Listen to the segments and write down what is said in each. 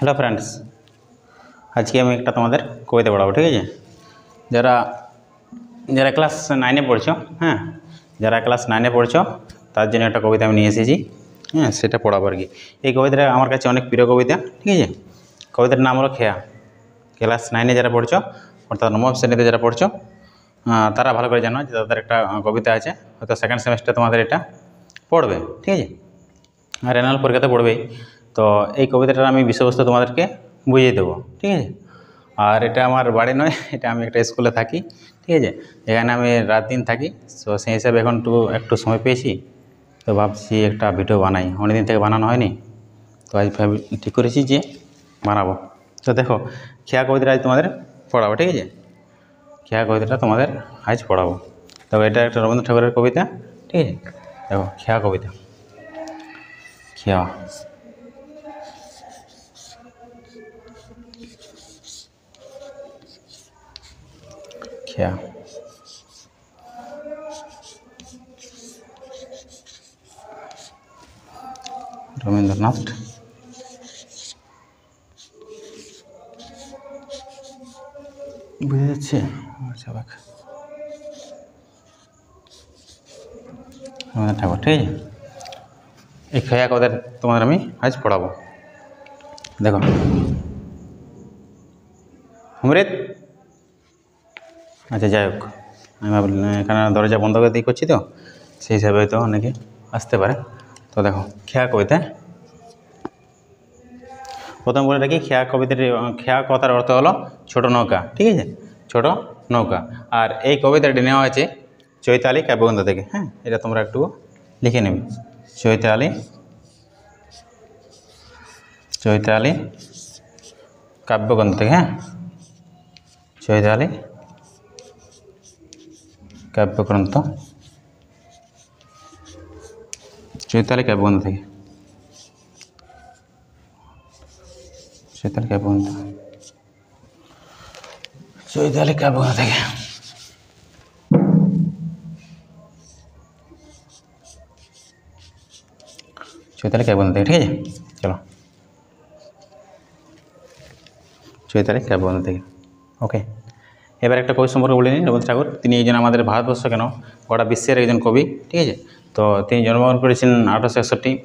Hello friends, আজকে আমি একটা তোমাদের কবিতা পড়াবো। ঠিক আছে, যারা যারা ক্লাস 9-এ পড়ছো, হ্যাঁ, যারা ক্লাস 9-এ পড়ছো তার জন্য একটা কবিতা আমি নিয়ে এসেছি। হ্যাঁ, সেটা পড়াবো আর কি। এই কবিতাটা আমার কাছে অনেক প্রিয় কবিতা। ঠিক আছে, কবিতার নাম হলো খেয়া। ক্লাস 9-এ যারা পড়ছো, অর্থাৎ নবম শ্রেণীতে যারা পড়ছো, তারা ভালো করে জানো যে তাদের একটা কবিতা আছে, হয়তো সেকেন্ড সেমিস্টার তোমাদের এটা পড়বে। ঠিক আছে, আর অ্যানুয়াল পরীক্ষাতে পড়বেই। তো এই কবিতাটার আমি বিষয়বস্তু তোমাদেরকে বুঝিয়ে দেবো। ঠিক আছে, আর এটা আমার বাড়ি নয়, এটা আমি একটা স্কুলে থাকি। ঠিক আছে, এখানে আমি রাত দিন থাকি। তো সেই হিসাবে এখন একটু সময় পেয়েছি, তো ভাবছি একটা ভিডিও বানাই। অনেকদিন থেকে বানানো হয়নি, তো আজ ঠিক করেছি যে বানাবো। তো দেখো, খেয়া কবিতাটা আজ তোমাদের পড়াবো। ঠিক আছে, খেয়া কবিতাটা তোমাদের আজ পড়াবো। তো এটা একটা রবীন্দ্রনাথ ঠাকুরের কবিতা। ঠিক আছে, দেখো খেয়া কবিতা। খেয়া খেয়া রবীন্দ্রনাথ বুঝে যাচ্ছে? আচ্ছা, রবীন্দ্রনাথ ঠাকুর। ঠিক আছে, এই খেয়া কবিতা তোমাদের আমি আজ পড়াবো। দেখো, অমৃত। আচ্ছা, যাই হোক, আমি এখানে দরজা বন্ধ করে দিয়ে করছি, তো সেই হিসাবে হয়তো অনেকে আসতে পারে। তো দেখো, খেয়া কবিতা প্রথম বলে রাখি, খেয়া কবিতাটি, খেয়া কথার অর্থ হলো ছোট নৌকা। ঠিক আছে, ছোট নৌকা। আর এই কবিতাটি নেওয়া হয়েছে চৈতালি কাব্যগ্রন্থ থেকে। হ্যাঁ, এটা তোমরা একটু লিখে নেবে। চৈতালি কাব্যগ্রন্থ থেকে। হ্যাঁ, চৈতালি কাব্যগ্রন্থ, চৈতালি কাব্যগ্রন্থ থেকে। চৈতালি কাব্যগ্রন্থ থেকে। চৈতালি কাব্যগ্রন্থ থেকে। ঠিক আছে, চলো, চৈতালি কাব্যগ্রন্থ থেকে। ওকে, এবার একটা কবি সম্পর্কে বলে নিন। রবীন্দ্রনাথ ঠাকুর, তিনি একজন আমাদের ভারতবর্ষ কেন গোটা বিশ্বের একজন কবি। ঠিক আছে, তো তিনি জন্মগ্রহণ করেছেন 1861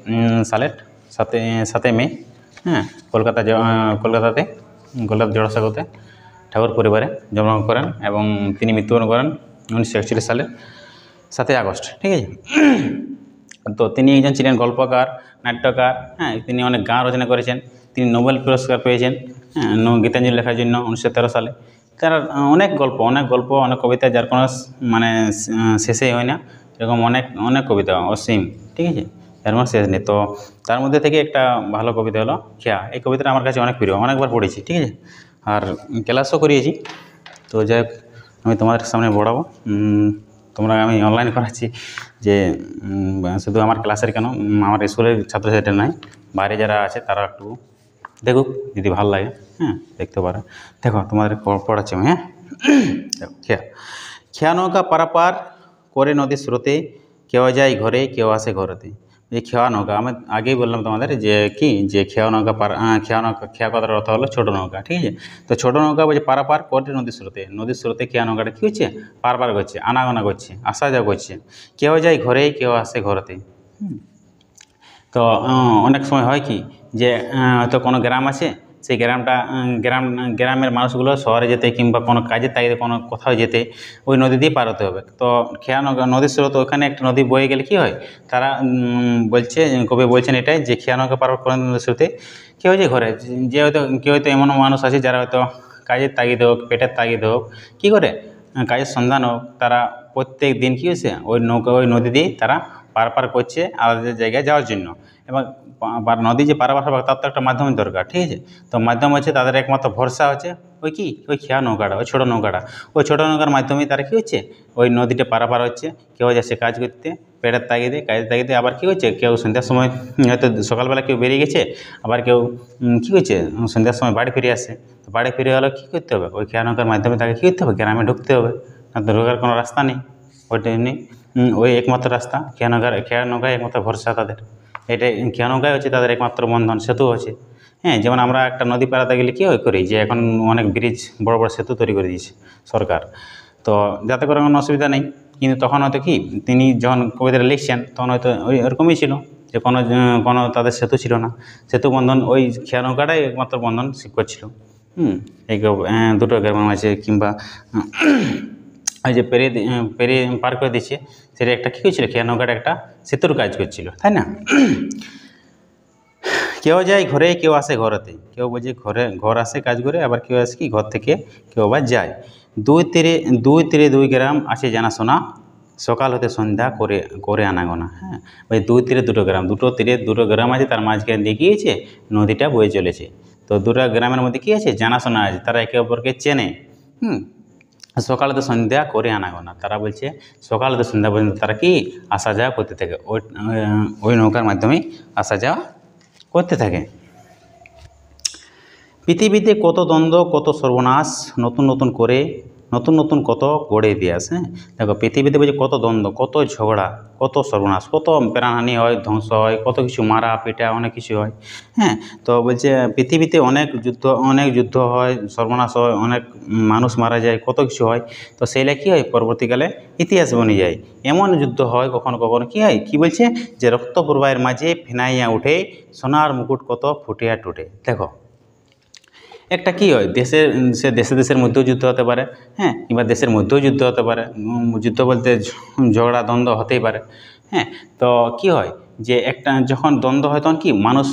সালের 7 মে। হ্যাঁ, কলকাতা জোড়াসাঁকোতে ঠাকুর পরিবারে জন্মগ্রহণ করেন এবং তিনি মৃত্যুবরণ করেন 1941 সালের 7 আগস্ট। ঠিক আছে, তো তিনি একজন ছিলেন গল্পকার, নাট্যকার। হ্যাঁ, তিনি অনেক গান রচনা করেছেন। তিনি নোবেল পুরস্কার পেয়েছেন, হ্যাঁ, গীতাঞ্জলি লেখার জন্য 1913 সালে। তার অনেক গল্প, অনেক কবিতা, যার কোনো মানে শেষেই হয় না। এরকম অনেক কবিতা অসীম। ঠিক আছে, যার কোনো শেষ নেই। তো তার মধ্যে থেকে একটা ভালো কবিতা হলো খেয়া। এই কবিতাটা আমার কাছে অনেক প্রিয়, অনেকবার পড়েছি। ঠিক আছে, আর ক্লাসও করিয়েছি। তো যাই হোক, আমি তোমাদের সামনে পড়াবো। আমি অনলাইন করাচ্ছি, যে শুধু আমার ক্লাসের কেন, আমার স্কুলের ছাত্রছাত্রীরা নয়, বাইরে যারা আছে তারা একটু দেখুক, যদি ভালো লাগে। হ্যাঁ, দেখতে পারে। দেখো, তোমাদের পড়াচ্ছি আমি। হ্যাঁ, দেখো, খেয়া নৌকা পারাপার করে নদীর স্রোতে, কেউ যায় ঘরে, কেউ আসে ঘরেতে। এই খেয়া নৌকা আমি আগেই বললাম তোমাদের, যে খেয়া কথার অর্থ হলো ছোটো নৌকা। ঠিক আছে, তো ছোটো নৌকা বলছে পারাপার করে নদীর স্রোতে খেয়া নৌকাটা কী হচ্ছে, পারাপার করছে, আনাগোনা করছে, আসা যাওয়া করছে। কেউ যায় ঘরে, কেউ আসে ঘরেতে। তো অনেক সময় হয় কি, যে হয়তো কোনো গ্রাম আছে, সেই গ্রামের মানুষগুলো শহরে যেতে কিংবা কোনো কাজের তাগিদে কোনো কোথাও যেতে ওই নদী দিয়ে পার হতে হবে। তো খেয়া নদীর স্রোত, ওখানে একটা নদী বয়ে গেলে কী হয়, তারা কবি বলছেন এটাই, যে খেয়া নৌকা পার করে নদীর স্রোতে কেউ যে ঘরে, কেউ হয়তো এমন মানুষ আছে যারা হয়তো কাজের তাগিদে হোক, পেটের তাগিদে হোক, কী করে কাজের সন্ধান হোক, তারা প্রত্যেক দিন কী হয়েছে ওই নদী দিয়ে তারা পারাপার করছে আলাদা জায়গায় যাওয়ার জন্য। এবং নদী যে পারাপার হবে তার তো একটা মাধ্যমের দরকার। ঠিক আছে, তো মাধ্যম হচ্ছে তাদের একমাত্র ভরসা হচ্ছে ওই খেয়া নৌকাটা, ওই ছোটো নৌকাটা। ওই ছোটো নৌকার মাধ্যমে তারা কী হচ্ছে, ওই নদীটা পারাপার হচ্ছে। কেউ যাচ্ছে কাজ করতে পেটের তাগিদে, কাজের তাগিদে, আবার কী হচ্ছে, কেউ সন্ধ্যার সময় হয়তো সকালবেলা কেউ বেরিয়ে গেছে, আবার কেউ কী হচ্ছে সন্ধ্যার সময় বাড়ি ফিরে আসে। তো বাড়ি ফিরে হলে কী করতে হবে, ওই খেয়া নৌকার মাধ্যমে তাকে কী করতে হবে, গ্রামে ঢুকতে হবে। না তো ঢোকার কোনো রাস্তা নেই, ওইটা এমনি ওই একমাত্র রাস্তা খেয়া নৌকায় একমাত্র ভরসা তাদের। এটাই খেয়া নৌকায় হচ্ছে তাদের একমাত্র বন্ধন, সেতু আছে। হ্যাঁ, যেমন আমরা একটা নদী পাড়াতে গেলে কী হয় করি যে এখন অনেক ব্রিজ বড় বড় সেতু তৈরি করে দিয়েছে সরকার, তো যাতে করে কোনো অসুবিধা নেই। কিন্তু তখন হয়তো কি তিনি যখন কবিতাটা লিখছেন তখন হয়তো ওই এরকমই ছিল যে কোনো তাদের সেতু ছিল না, সেতু বন্ধন ওই খেয়া নৌকাটাই একমাত্র বন্ধন করছিল। এই দুটো গ্রামের মাঝে কিংবা ওই যে পেরিয়ে পার করে দিচ্ছে সেটা একটা কী করছিল, খেয়া নৌকাটা একটা সেতুর কাজ করছিল, তাই না? কেউ যায় ঘরে, কেউ আসে ঘরেতে, কেউ বলছে ঘর আসে কাজ করে, আবার কেউ আসে কি ঘর থেকে কেউ আবার যায়। দুই তীরে দুই গ্রাম আছে জানাশোনা, সকাল হতে সন্ধ্যা করে আনাগোনা। হ্যাঁ, ওই দুই তীরে দুটো গ্রাম, দুটো তীরে দুটো গ্রাম আছে, তার মাঝখানে দিয়ে গিয়েছে নদীটা বয়ে চলেছে। তো দুটো গ্রামের মধ্যে কী আছে, জানাশোনা আছে, তারা একে অপরকে চেনে। সকাল হতে সন্ধ্যা করে আনাগোনা, তারা বলছে সকাল হতে সন্ধ্যা পর্যন্ত তারা কি আসা যাওয়া করতে থাকে, ওই নৌকার মাধ্যমেই আসা যাওয়া করতে থাকে। পৃথিবীতে কত দ্বন্দ্ব, কত সর্বনাশ, নতুন নতুন কত গড়ে ইতিহাস। হ্যাঁ, দেখো পৃথিবীতে বলছে কত দ্বন্দ্ব, কত ঝগড়া, কত সর্বনাশ, কত প্রাণহানি হয়, ধ্বংস হয়, কত কিছু মারা পিটা অনেক কিছু হয়। হ্যাঁ, তো বলছে পৃথিবীতে অনেক যুদ্ধ হয়, সর্বনাশ হয়, অনেক মানুষ মারা যায়, কত কিছু হয়। তো সেইটা কী হয় পরবর্তীকালে ইতিহাস বনে যায়। এমন যুদ্ধ হয় কখনো কখনো কী হয়, কী বলছে যে রক্ত প্রবাহের মাঝে ফেনাইয়া উঠে সোনার মুকুট কত ফুটিয়া টুটে। দেখো একটা কী হয়, দেশের মধ্যেও যুদ্ধ হতে পারে, হ্যাঁ, কিংবা দেশের মধ্যেও যুদ্ধ হতে পারে। যুদ্ধ বলতে ঝগড়া দ্বন্দ্ব হতেই পারে। হ্যাঁ, তো কী হয় যে একটা যখন দ্বন্দ্ব হয় তখন কি মানুষ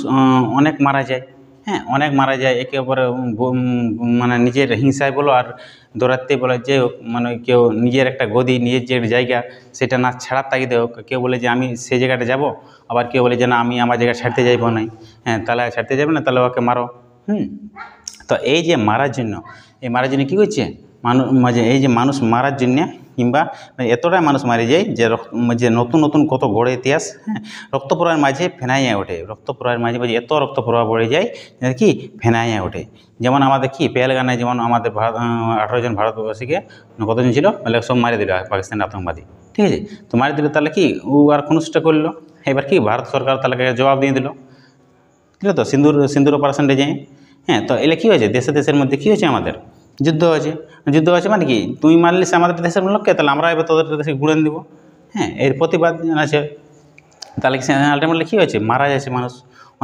অনেক মারা যায়। হ্যাঁ, অনেক মারা যায় একে অপরে, মানে নিজের হিংসায় বলো আর দৌড়াতেই বলো, যে হোক মানে কেউ নিজের একটা গদি, নিজের যে জায়গা সেটা না ছাড়ার তাগিদে হোক, কেউ বলে যে আমি সেই জায়গাটা যাব, আবার কেউ বলে যে না আমি আমার জায়গা ছাড়তে যাইব নাই। হ্যাঁ, তাহলে ছাড়তে যাবে না, তাহলে ওকে মারো। তো এই যে মারার জন্য কী করছে এই যে মানুষ মারার জন্য, কিংবা এতটাই মানুষ মারি যায় যে নতুন কত গড়ে ইতিহাস। হ্যাঁ, রক্তপ্রবাহের মাঝে ফেনাইয়া ওঠে, রক্তপ্রবাহের মাঝে এত রক্তপ্রবাহ বেড়ে যায় কি ফেনাইয়া ওঠে। যেমন আমাদের কি পেহেলগানায় যেমন আমাদের 18 জন ভারতবাসীকে কতজন ছিল বলে সব মারি দিল পাকিস্তানি আতঙ্কবাদী, ঠিক আছে? তো মারি দিল, তাহলে কি ও আর খুনসটা করলো, এবার কি ভারত সরকার তাহলে জবাব দিয়ে দিল তো সিন্দুর অপারেশনটা যায়। হ্যাঁ, তো এলে কী হয়েছে, দেশের মধ্যে কী হয়েছে, আমাদের যুদ্ধ হয়েছে মানে কি তুই মারলিস আমাদের দেশের লোককে, তাহলে আমরা এবার তোদের দেশে গুড়েন দিব। হ্যাঁ, এর প্রতিবাদ আছে। তাহলে আলটিমেটলি কী হয়েছে, মারা যাচ্ছে মানুষ,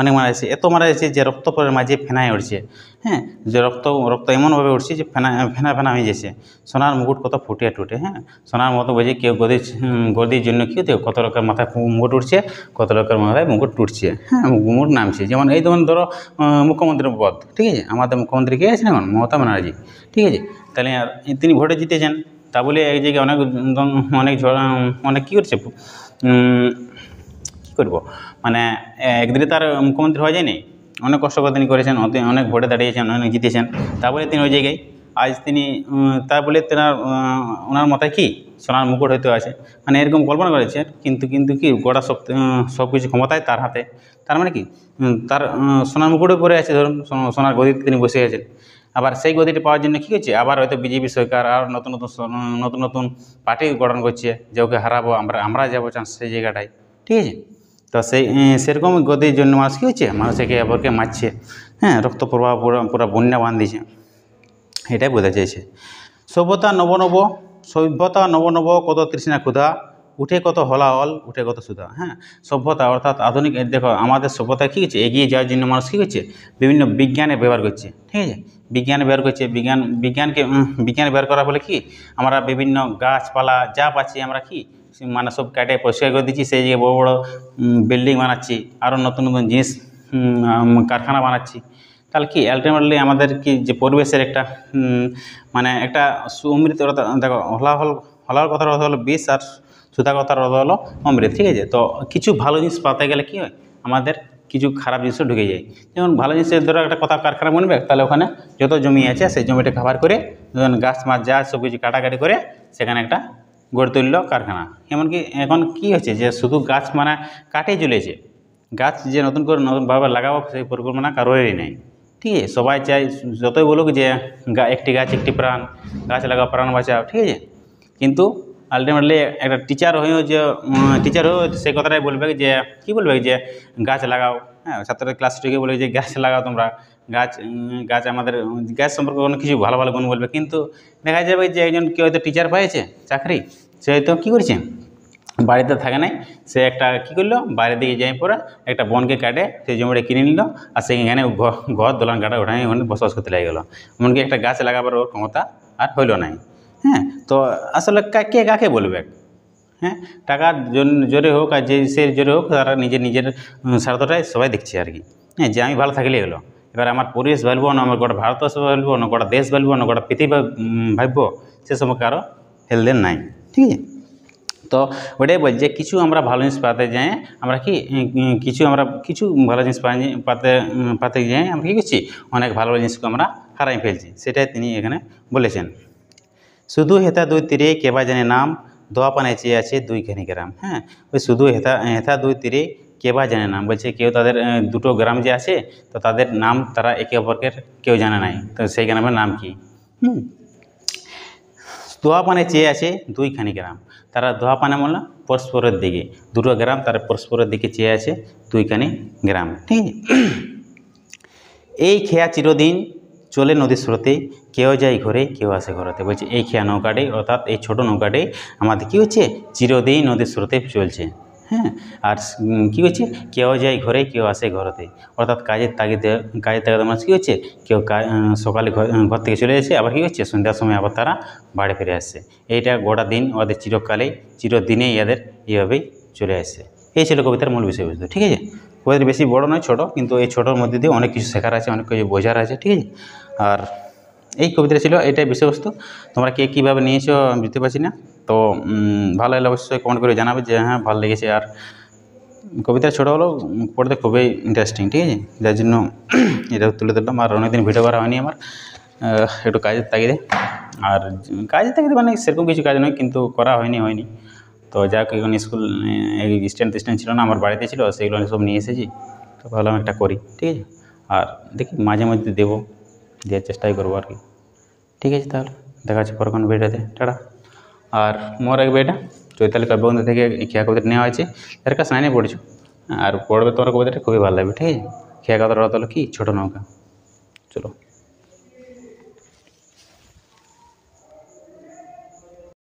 অনেক মারা যাচ্ছে, এত মারা যাচ্ছে যে রক্তপরের মাঝে ফেনায় উঠছে। হ্যাঁ, যে রক্ত এমনভাবে উঠছে যে ফেনা হয়ে যাচ্ছে, সোনার মুকুট কত ফুটিয়ে টুটে। হ্যাঁ, সোনার মতো বোঝে কেউ গদির জন্য কী হতে কত লোকের মাথায় মুকুট উঠছে, কত লোকের মাথায় মুকুট টুটছে। হ্যাঁ, মুকুট নামছে। যেমন এই ধরো মুখ্যমন্ত্রীর পদ, ঠিক আছে, আমাদের মুখ্যমন্ত্রী কে আছেন এখন, মমতা ব্যানার্জি, ঠিক আছে। তাহলে তিনি ভোটে জিতেছেন, তা বলে এক জায়গায় অনেক কী করছে, কী করবো মানে একদিনে তার মুখ্যমন্ত্রী হওয়া যায়নি, অনেক কষ্ট করে তিনি করেছেন, অনেক ভোটে দাঁড়িয়েছেন, অনেক জিতেছেন, তা বলে তিনি ওই জায়গায় আজ তিনি তা বলে ওনার মাথায় কি সোনার মুকুট হয়তো আছে, মানে এরকম কল্পনা করেছে। কিন্তু কি গোটা সব কিছু ক্ষমতায় তার হাতে, তার মানে কি তার সোনার মুকুটও পরে আছে, ধরুন সোনার গদিতে তিনি বসে আছেন। আবার সেই গদিটি পাওয়ার জন্য কী করছে, আবার হয়তো বিজেপি সরকার আর নতুন পার্টি গঠন করছে যে ওকে হারাবো, আমরা যাবো চান্স সেই জায়গাটায়, ঠিক আছে। তো সেরকম গতির জন্য মানুষ কী হচ্ছে, মানুষ একে অপরকে মারছে। হ্যাঁ, রক্ত প্রবাহ পুরো বন্যা বাঁধিয়েছে, এটাই বোঝা চাইছে। সভ্যতা নব কত তৃষ্ণা ক্ষুধা, উঠে কত হলাহল, উঠে কত সুধা। হ্যাঁ, সভ্যতা অর্থাৎ আধুনিক, দেখো আমাদের সভ্যতা কী হচ্ছে, এগিয়ে যাওয়ার জন্য মানুষ কী করছে, বিভিন্ন বিজ্ঞানে ব্যবহার করছে, ঠিক আছে। বিজ্ঞানে ব্যবহার করছে, বিজ্ঞানে ব্যবহার করার ফলে কি আমরা বিভিন্ন গাছপালা যা পাচ্ছি আমরা কি মানে সব কাটে পরিষ্কার করে দিচ্ছি, সেই জায়গায় বড় বড় বিল্ডিং বানাচ্ছি, আরও নতুন জিনিস কারখানা বানাচ্ছি। তাহলে কি আলটিমেটলি আমাদের কি যে পরিবেশের একটা মানে একটা সুমৃত, দেখো হলাহল কথার অর্থ হলো বিষ, আর সুধা কথার অর্থ হলো অমৃত, ঠিক আছে। তো কিছু ভালো জিনিস পাতে গেলে কি হয়, আমাদের কিছু খারাপ জিনিসও ঢুকে যায়। যেমন ভালো জিনিসের ধরো একটা কথা কারখানা বনবে, তাহলে ওখানে যত জমি আছে সেই জমিটা খাবার করে গাছ মাছ যা সব কিছু কাটাকাটি করে সেখানে একটা গড়ে তুলল কারখানা। এমনকি এখন কি হচ্ছে যে শুধু গাছ মানে কাটেই চলেছে, গাছ যে নতুনভাবে লাগাবো সেই পরিকল্পনা কারোরই নেই, ঠিক আছে। সবাই চাই, যতই বলুক যে একটি গাছ একটি প্রাণ, গাছ লাগাও প্রাণ বাঁচাও, ঠিক আছে, কিন্তু আলটিমেটলি একটা টিচার হয়েও যে সেই কথাটাই বলবে যে কী বলবে যে গাছ লাগাও। হ্যাঁ, ছাত্রদের ক্লাস টিকে বলবে যে গাছ লাগাও তোমরা, গাছ আমাদের গাছ সম্পর্কে অনেক কিছু ভালো ভালো গুণ বলবে। কিন্তু দেখা যাবে যে একজন কেউ হয়তো টিচার পেয়েছে চাকরি, সে হয়তো কী করছে, বাড়িতে থাকে নাই, সে একটা কী করলো, বাইরে দিকে যাই পরে একটা বনকে কাটে সেই জমিটা কিনে নিল, আর সেখানে ঘর দোলান কাটা ওঠাই ওখানে বসবাস করতে লেগে গেলো। এমনকি একটা গাছ লাগাবার ওর ক্ষমতা আর হইল নাই। হ্যাঁ, তো আসলে কে কাকে বলবে? হ্যাঁ, টাকার জোরে হোক আর যে সে জোরে হোক, তারা নিজের স্বার্থটাই সবাই দেখছে আর কি। হ্যাঁ, যে আমি ভালো থাকলেই হলো। এবার আমার পরিবেশ ভাববো না, আমার গোটা ভারতবর্ষ ভাববো না, গোটা দেশ ভাববো না, গোটা পৃথিবী ভাববো, সে সম্পর্কে আরও হেলদেন নাই। ঠিক আছে, তো ওটাই বলছি যে কিছু আমরা ভালো জিনিস পাতে যাই, আমরা কিছু ভালো জিনিস পাতে যাই আমরা কী করছি, অনেক ভালো জিনিসকে আমরা হারাই ফেলছি। সেটাই তিনি এখানে বলেছেন। শুধু হেথা দুই তীরে কেবা জানে নাম, দোয়া পানে চেয়ে আছে দুইখানি গ্রাম। হ্যাঁ, ওই শুধু হেথা দুই তীরে কেবা জানে নাম বলছে, কেউ তাদের দুটো গ্রাম যে আছে, তো তাদের নাম তারা একে অপরকে কেউ জানে নাই, তো সেই গ্রামের নাম কি? দোয়া পানে চেয়ে আছে দুইখানি গ্রাম, তারা দোয়া পানে বলল পরস্পরের দিকে, দুটো গ্রাম তারা পরস্পরের দিকে চেয়ে আছে দুইখানি গ্রাম। ঠিক আছে, এই খেয়া চিরদিন চলে নদীর স্রোতে, কেউ যায় ঘরে কেউ আসে ঘরেতে। বলছে এই খেয়া নৌকাটি, অর্থাৎ এই ছোটো নৌকাটি আমাদের কী হচ্ছে, চিরদিন নদীর স্রোতে চলছে। হ্যাঁ, আর কী হচ্ছে, কেউ যায় ঘরে কেউ আসে ঘরেতে, অর্থাৎ কাজের তাগিদে মানুষ কী হচ্ছে, কেউ সকালে ঘর থেকে চলে এসে আবার কী হচ্ছে, সন্ধ্যার সময় আবার তারা বাড়ি ফিরে আসছে। এইটা গোটা দিন ওদের চিরদিনেই এদের এইভাবেই চলে আসছে। এই ছিল কবিতার মূল বিষয়বস্তু। ঠিক আছে, কবিতা বেশি বড় নয়, ছোটো, কিন্তু এই ছোটোর মধ্যে দিয়ে অনেক কিছু শেখার আছে, অনেক কিছু বোঝার আছে। ঠিক আছে, আর এই কবিতাটা ছিল এটাই বিষয়বস্তু। তোমরা কে কীভাবে নিয়েছো আমি বুঝতে পারছি না, তো ভালো লাগলে অবশ্যই কমেন্ট করে জানাবে যে হ্যাঁ ভালো লেগেছে। আর কবিতা ছোটো হলেও পড়তে খুবই ইন্টারেস্টিং। ঠিক আছে, যার জন্য এটা তুলে ধরলাম। আর অনেকদিন ভিডিও করা হয়নি আমার, একটু কাজের তাগিদে। আর কাজের তাগিদে মানে সেরকম কিছু কাজ নয়, কিন্তু করা হয়নি। তো যাক, এখন স্কুল স্ট্যান্ড ছিল না, আমার বাড়িতে ছিল, সেগুলো সব নিয়ে এসেছি, তো ভাবলাম একটা করি। ঠিক আছে, আর দেখি মাঝে মধ্যে দেওয়ার চেষ্টাই করবো আর কি। ঠিক আছে, তাহলে দেখা হচ্ছে পরে কোনো ভিডিওতে, টাটা। আর মোর রাখবে এটা চৈতালি কাব্যগ্রন্থ থেকে খেয়া কবিতাটা নেওয়া হয়েছে, এর কাছে 9-এ পড়েছো, আর পড়বে তোমার কবিতাটা খুবই ভালো লাগবে। ঠিক আছে, খেয়া কবিতার অর্থ হলো কি, ছোটো নৌকা। চলো।